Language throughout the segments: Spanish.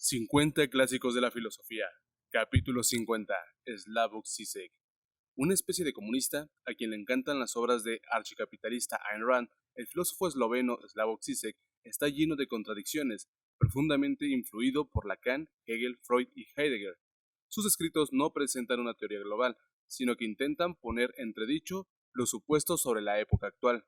50 clásicos de la filosofía. Capítulo 50. Slavoj Žižek. Una especie de comunista a quien le encantan las obras de archicapitalista Ayn Rand, el filósofo esloveno Slavoj Žižek está lleno de contradicciones, profundamente influido por Lacan, Hegel, Freud y Heidegger. Sus escritos no presentan una teoría global, sino que intentan poner entredicho los supuestos sobre la época actual.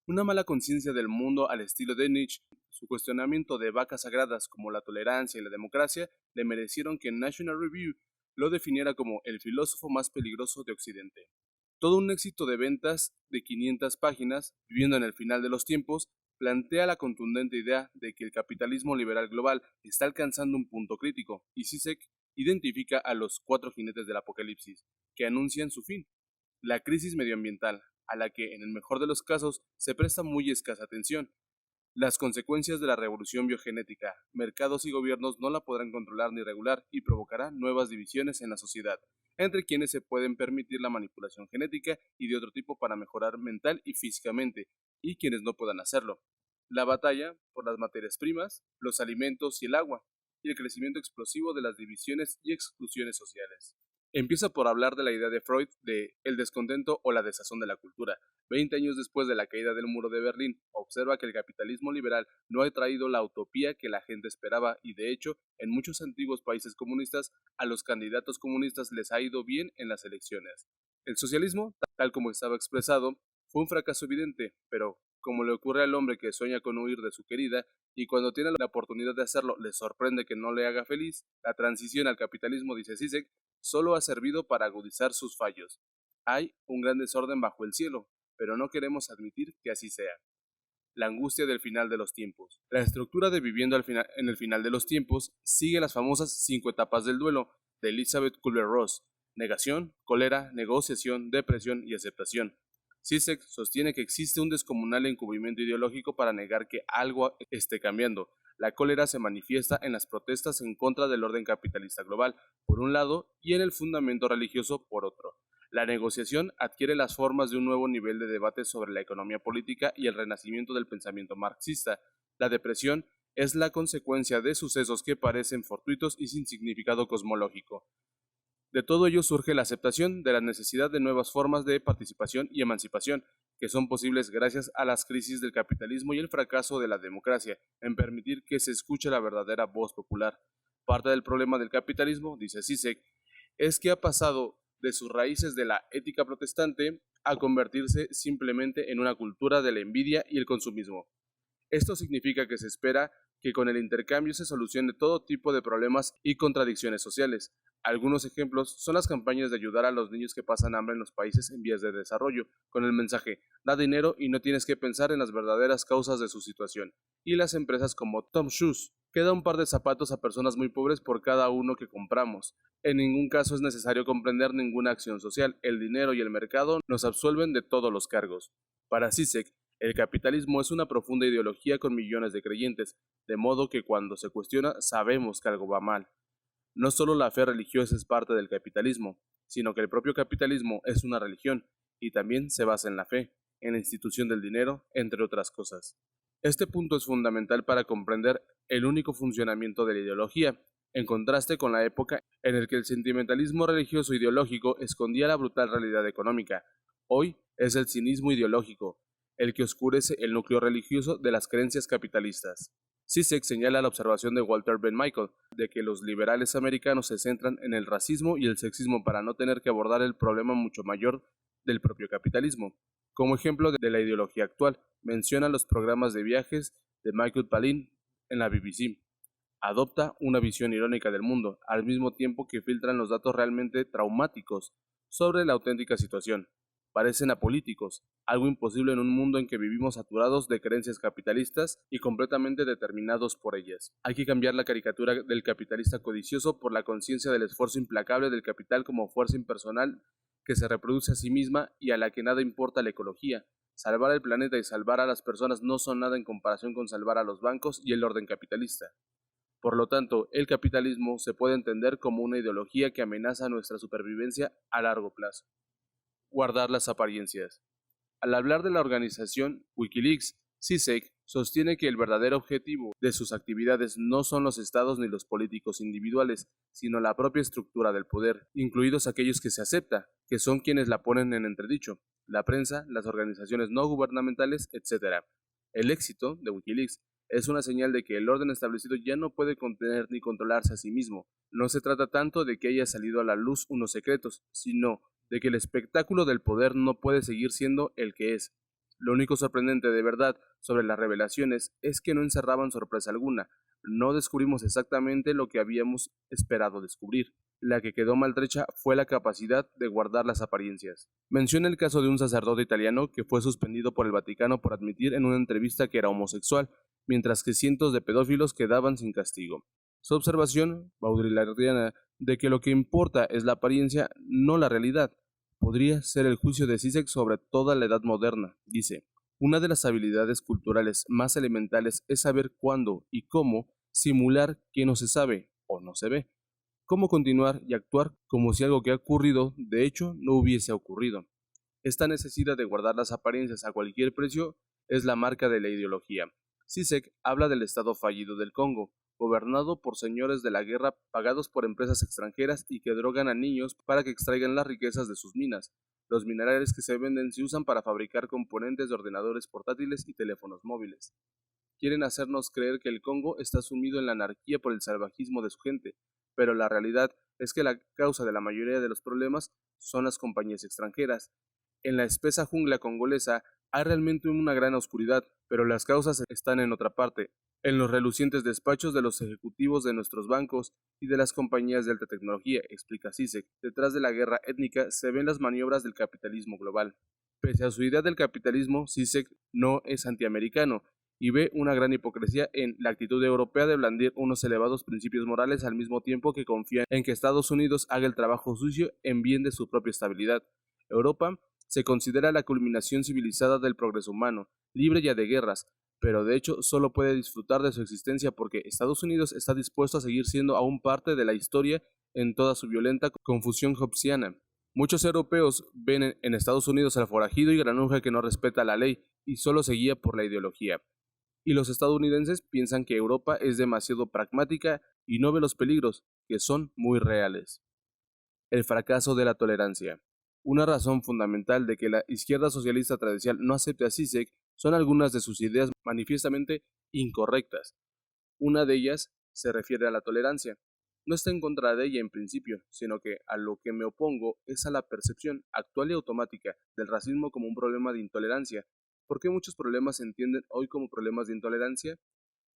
Una mala conciencia del mundo al estilo de Nietzsche, su cuestionamiento de vacas sagradas como la tolerancia y la democracia, le merecieron que National Review lo definiera como el filósofo más peligroso de Occidente. Todo un éxito de ventas de 500 páginas, viviendo en el final de los tiempos, plantea la contundente idea de que el capitalismo liberal global está alcanzando un punto crítico, y Žižek identifica a los 4 jinetes del apocalipsis, que anuncian su fin. La crisis medioambiental, a la que, en el mejor de los casos, se presta muy escasa atención. Las consecuencias de la revolución biogenética, mercados y gobiernos no la podrán controlar ni regular y provocará nuevas divisiones en la sociedad, entre quienes se pueden permitir la manipulación genética y de otro tipo para mejorar mental y físicamente, y quienes no puedan hacerlo. La batalla por las materias primas, los alimentos y el agua, y el crecimiento explosivo de las divisiones y exclusiones sociales. Empieza por hablar de la idea de Freud de el descontento o la desazón de la cultura. 20 años después de la caída del muro de Berlín, observa que el capitalismo liberal no ha traído la utopía que la gente esperaba y, de hecho, en muchos antiguos países comunistas, a los candidatos comunistas les ha ido bien en las elecciones. El socialismo, tal como estaba expresado, fue un fracaso evidente, pero, como le ocurre al hombre que sueña con huir de su querida, y cuando tiene la oportunidad de hacerlo le sorprende que no le haga feliz, la transición al capitalismo, dice Žižek, solo ha servido para agudizar sus fallos. Hay un gran desorden bajo el cielo, pero no queremos admitir que así sea. La angustia del final de los tiempos. La estructura de Viviendo en el final de los tiempos sigue las famosas 5 etapas del duelo de Elizabeth Kubler-Ross: negación, cólera, negociación, depresión y aceptación. Žižek sostiene que existe un descomunal encubrimiento ideológico para negar que algo esté cambiando. La cólera se manifiesta en las protestas en contra del orden capitalista global, por un lado, y en el fundamento religioso, por otro. La negociación adquiere las formas de un nuevo nivel de debate sobre la economía política y el renacimiento del pensamiento marxista. La depresión es la consecuencia de sucesos que parecen fortuitos y sin significado cosmológico. De todo ello surge la aceptación de la necesidad de nuevas formas de participación y emancipación, que son posibles gracias a las crisis del capitalismo y el fracaso de la democracia, en permitir que se escuche la verdadera voz popular. Parte del problema del capitalismo, dice Žižek, es que ha pasado de sus raíces de la ética protestante a convertirse simplemente en una cultura de la envidia y el consumismo. Esto significa que se espera que con el intercambio se solucione todo tipo de problemas y contradicciones sociales. Algunos ejemplos son las campañas de ayudar a los niños que pasan hambre en los países en vías de desarrollo, con el mensaje, da dinero y no tienes que pensar en las verdaderas causas de su situación, y las empresas como Tom Shoes, que da un par de zapatos a personas muy pobres por cada uno que compramos. En ningún caso es necesario comprender ninguna acción social, el dinero y el mercado nos absuelven de todos los cargos. Para Žižek, el capitalismo es una profunda ideología con millones de creyentes, de modo que cuando se cuestiona sabemos que algo va mal. No solo la fe religiosa es parte del capitalismo, sino que el propio capitalismo es una religión, y también se basa en la fe, en la institución del dinero, entre otras cosas. Este punto es fundamental para comprender el único funcionamiento de la ideología, en contraste con la época en la que el sentimentalismo religioso ideológico escondía la brutal realidad económica. Hoy es el cinismo ideológico, el que oscurece el núcleo religioso de las creencias capitalistas. Žižek señala la observación de Walter Ben Michael, de que los liberales americanos se centran en el racismo y el sexismo para no tener que abordar el problema mucho mayor del propio capitalismo. Como ejemplo de la ideología actual, menciona los programas de viajes de Michael Palin en la BBC. Adopta una visión irónica del mundo, al mismo tiempo que filtran los datos realmente traumáticos sobre la auténtica situación. Parecen apolíticos, algo imposible en un mundo en que vivimos saturados de creencias capitalistas y completamente determinados por ellas. Hay que cambiar la caricatura del capitalista codicioso por la conciencia del esfuerzo implacable del capital como fuerza impersonal que se reproduce a sí misma y a la que nada importa la ecología. Salvar el planeta y salvar a las personas no son nada en comparación con salvar a los bancos y el orden capitalista. Por lo tanto, el capitalismo se puede entender como una ideología que amenaza nuestra supervivencia a largo plazo. Guardar las apariencias. Al hablar de la organización Wikileaks, Žižek Sostiene que el verdadero objetivo de sus actividades no son los estados ni los políticos individuales, sino la propia estructura del poder, incluidos aquellos que se acepta, que son quienes la ponen en entredicho, la prensa, las organizaciones no gubernamentales, etc. El éxito de Wikileaks es una señal de que el orden establecido ya no puede contener ni controlarse a sí mismo. No se trata tanto de que haya salido a la luz unos secretos, sino de que el espectáculo del poder no puede seguir siendo el que es. Lo único sorprendente de verdad sobre las revelaciones es que no encerraban sorpresa alguna. No descubrimos exactamente lo que habíamos esperado descubrir. La que quedó maltrecha fue la capacidad de guardar las apariencias. Menciona el caso de un sacerdote italiano que fue suspendido por el Vaticano por admitir en una entrevista que era homosexual, mientras que cientos de pedófilos quedaban sin castigo. Su observación, baudrillardiana, de que lo que importa es la apariencia, no la realidad, podría ser el juicio de Zizek sobre toda la edad moderna. Dice, una de las habilidades culturales más elementales es saber cuándo y cómo simular que no se sabe o no se ve, cómo continuar y actuar como si algo que ha ocurrido, de hecho, no hubiese ocurrido. Esta necesidad de guardar las apariencias a cualquier precio es la marca de la ideología. Zizek habla del estado fallido del Congo, gobernado por señores de la guerra pagados por empresas extranjeras y que drogan a niños para que extraigan las riquezas de sus minas. Los minerales que se venden se usan para fabricar componentes de ordenadores portátiles y teléfonos móviles. Quieren hacernos creer que el Congo está sumido en la anarquía por el salvajismo de su gente, pero la realidad es que la causa de la mayoría de los problemas son las compañías extranjeras. En la espesa jungla congolesa hay realmente una gran oscuridad, pero las causas están en otra parte, en los relucientes despachos de los ejecutivos de nuestros bancos y de las compañías de alta tecnología, explica Zizek. Detrás de la guerra étnica se ven las maniobras del capitalismo global. Pese a su idea del capitalismo, Zizek no es antiamericano y ve una gran hipocresía en la actitud europea de blandir unos elevados principios morales al mismo tiempo que confía en que Estados Unidos haga el trabajo sucio en bien de su propia estabilidad. Europa se considera la culminación civilizada del progreso humano, libre ya de guerras, pero de hecho solo puede disfrutar de su existencia porque Estados Unidos está dispuesto a seguir siendo aún parte de la historia en toda su violenta confusión hobbesiana. Muchos europeos ven en Estados Unidos al forajido y granuja que no respeta la ley y solo se guía por la ideología. Y los estadounidenses piensan que Europa es demasiado pragmática y no ve los peligros, que son muy reales. El fracaso de la tolerancia. Una razón fundamental de que la izquierda socialista tradicional no acepte a Zizek son algunas de sus ideas manifiestamente incorrectas. Una de ellas se refiere a la tolerancia. No está en contra de ella en principio, sino que a lo que me opongo es a la percepción actual y automática del racismo como un problema de intolerancia. ¿Por qué muchos problemas se entienden hoy como problemas de intolerancia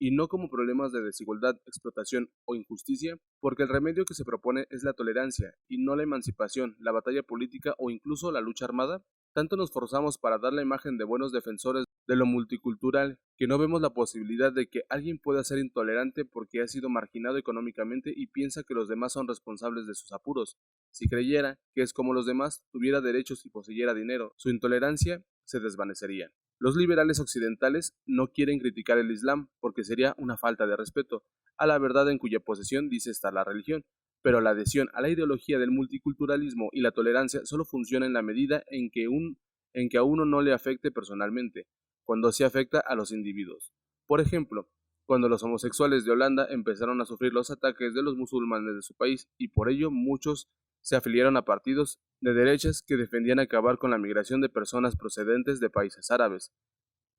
y no como problemas de desigualdad, explotación o injusticia? Porque el remedio que se propone es la tolerancia y no la emancipación, la batalla política o incluso la lucha armada. Tanto nos forzamos para dar la imagen de buenos defensores de lo multicultural que no vemos la posibilidad de que alguien pueda ser intolerante porque ha sido marginado económicamente y piensa que los demás son responsables de sus apuros. Si creyera que es como los demás, tuviera derechos y poseyera dinero, su intolerancia se desvanecería. Los liberales occidentales no quieren criticar el Islam porque sería una falta de respeto a la verdad en cuya posesión dice estar la religión, pero la adhesión a la ideología del multiculturalismo y la tolerancia solo funciona en la medida en que a uno no le afecte personalmente, cuando sí afecta a los individuos. Por ejemplo, cuando los homosexuales de Holanda empezaron a sufrir los ataques de los musulmanes de su país y por ello muchos se afiliaron a partidos de derechas que defendían acabar con la migración de personas procedentes de países árabes.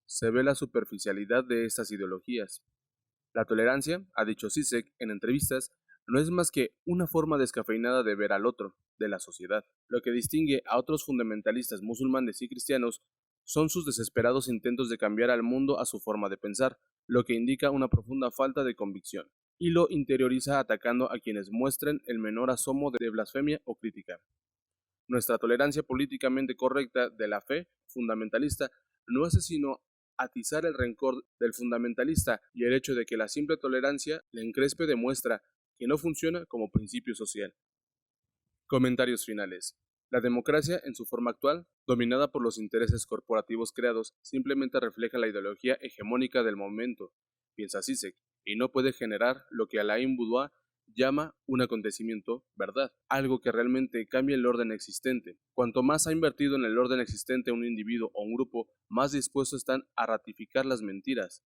Se ve la superficialidad de estas ideologías. La tolerancia, ha dicho Zizek en entrevistas, no es más que una forma descafeinada de ver al otro, de la sociedad. Lo que distingue a otros fundamentalistas musulmanes y cristianos son sus desesperados intentos de cambiar al mundo a su forma de pensar, lo que indica una profunda falta de convicción, y lo interioriza atacando a quienes muestren el menor asomo de blasfemia o crítica. Nuestra tolerancia políticamente correcta de la fe fundamentalista no hace sino atizar el rencor del fundamentalista y el hecho de que la simple tolerancia le encrespe demuestra que no funciona como principio social. Comentarios finales. La democracia, en su forma actual, dominada por los intereses corporativos creados, simplemente refleja la ideología hegemónica del momento, piensa Zizek, y no puede generar lo que Alain Boudoir llama un acontecimiento verdad, algo que realmente cambia el orden existente. Cuanto más ha invertido en el orden existente un individuo o un grupo, más dispuestos están a ratificar las mentiras.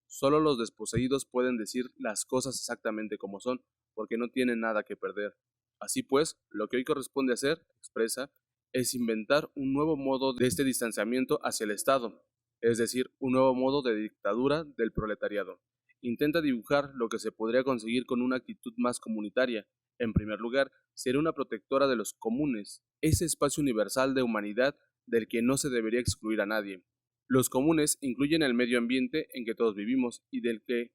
Solo los desposeídos pueden decir las cosas exactamente como son, porque no tienen nada que perder. Así pues, lo que hoy corresponde hacer, expresa, es inventar un nuevo modo de este distanciamiento hacia el Estado, es decir, un nuevo modo de dictadura del proletariado. Intenta dibujar lo que se podría conseguir con una actitud más comunitaria. En primer lugar, sería una protectora de los comunes, ese espacio universal de humanidad del que no se debería excluir a nadie. Los comunes incluyen el medio ambiente en que todos vivimos y del que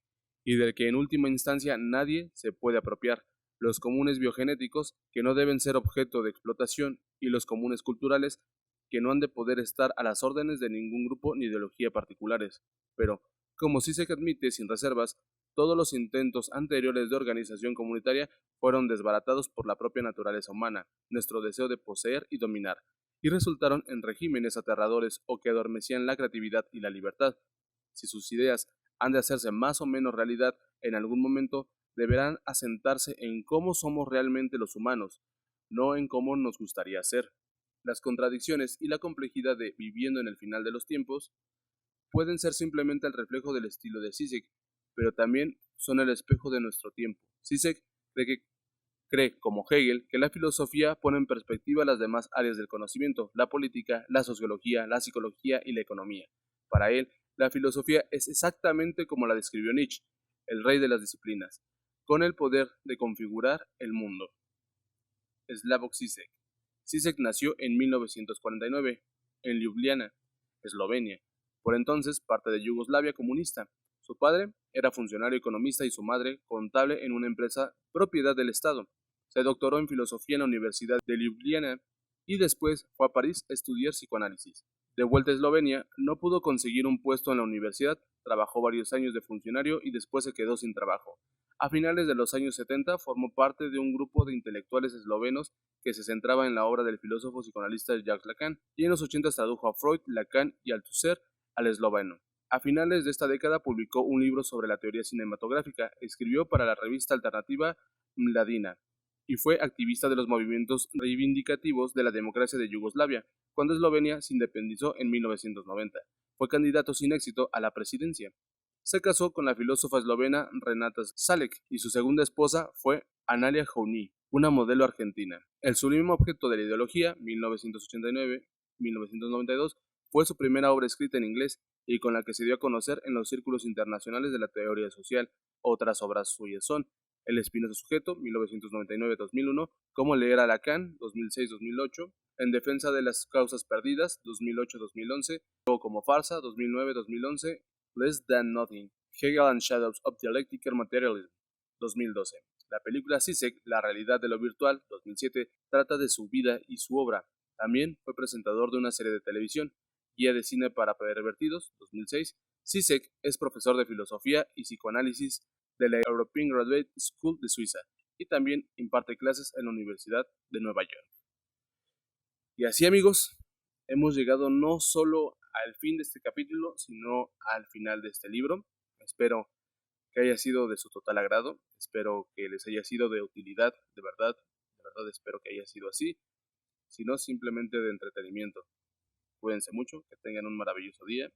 en última instancia nadie se puede apropiar, los comunes biogenéticos que no deben ser objeto de explotación y los comunes culturales que no han de poder estar a las órdenes de ningún grupo ni ideología particulares. Pero, como sí se admite sin reservas, todos los intentos anteriores de organización comunitaria fueron desbaratados por la propia naturaleza humana, nuestro deseo de poseer y dominar, y resultaron en regímenes aterradores o que adormecían la creatividad y la libertad. Si sus ideas han de hacerse más o menos realidad en algún momento, deberán asentarse en cómo somos realmente los humanos, no en cómo nos gustaría ser. Las contradicciones y la complejidad de viviendo en el final de los tiempos pueden ser simplemente el reflejo del estilo de Zizek, pero también son el espejo de nuestro tiempo. Zizek cree, como Hegel, que la filosofía pone en perspectiva las demás áreas del conocimiento, la política, la sociología, la psicología y la economía. Para él, la filosofía es exactamente como la describió Nietzsche, el rey de las disciplinas, con el poder de configurar el mundo. Slavoj Zizek. Zizek nació en 1949 en Ljubljana, Eslovenia, por entonces parte de Yugoslavia comunista. Su padre era funcionario economista y su madre contable en una empresa propiedad del Estado. Se doctoró en filosofía en la Universidad de Ljubljana y después fue a París a estudiar psicoanálisis. De vuelta a Eslovenia, no pudo conseguir un puesto en la universidad, trabajó varios años de funcionario y después se quedó sin trabajo. A finales de los años 70 formó parte de un grupo de intelectuales eslovenos que se centraba en la obra del filósofo psicoanalista Jacques Lacan, y en los 80 tradujo a Freud, Lacan y Althusser al esloveno. A finales de esta década publicó un libro sobre la teoría cinematográfica, escribió para la revista alternativa Mladina, y fue activista de los movimientos reivindicativos de la democracia de Yugoslavia, cuando Eslovenia se independizó en 1990. Fue candidato sin éxito a la presidencia. Se casó con la filósofa eslovena Renata Salek y su segunda esposa fue Analia Jouni, una modelo argentina. El sublime objeto de la ideología, 1989-1992, fue su primera obra escrita en inglés y con la que se dio a conocer en los círculos internacionales de la teoría social. Otras obras suyas son El espinoso sujeto, 1999-2001, Cómo leer a Lacan, 2006-2008, En defensa de las causas perdidas, 2008-2011, Luego como farsa, 2009-2011, Less Than Nothing, Hegel and Shadows of Dialectical Materialism, 2012. La película Zizek, La realidad de lo virtual, 2007, trata de su vida y su obra. También fue presentador de una serie de televisión, Guía de cine para pervertidos, 2006. Zizek es profesor de filosofía y psicoanálisis de la European Graduate School de Suiza y también imparte clases en la Universidad de Nueva York. Y así, amigos, hemos llegado no solo al fin de este capítulo, sino al final de este libro. Espero que haya sido de su total agrado, espero que les haya sido de utilidad, de verdad espero que haya sido así, si no simplemente de entretenimiento. Cuídense mucho, que tengan un maravilloso día